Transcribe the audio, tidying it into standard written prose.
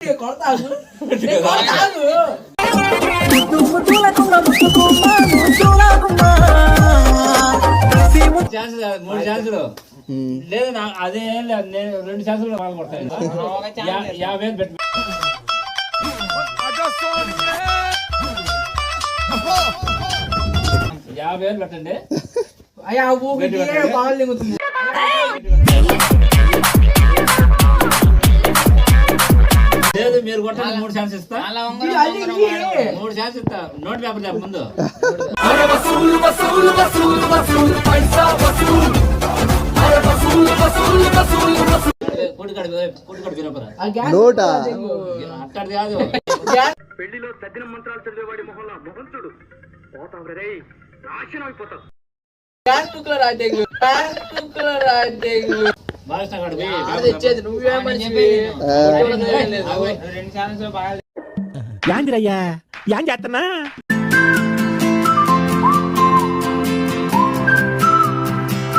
మూడు ఛాన్సులు లేదు అదే నేను 2 ఛాన్సులు వాళ్ళు కొడతాను 50 పెట్టు పెట్టండి అయ్యా బాగా దిగుతుంది లేదు మీరు కొట్టండి 3 ఛాన్స్ ఇస్తా 3 ఛాన్స్ ఇస్తా నోట్ పేపర్ చెప్ప ముందు అట్టది కాదు పెళ్లిలో తగ్గిన మంత్రాలు చదివేవాడి మొహంలో మొహంతుడు పోతావు రే నాశనం అయిపోతావు నువ్వేమని యాందిరయ్యా యాం చేస్తున్నా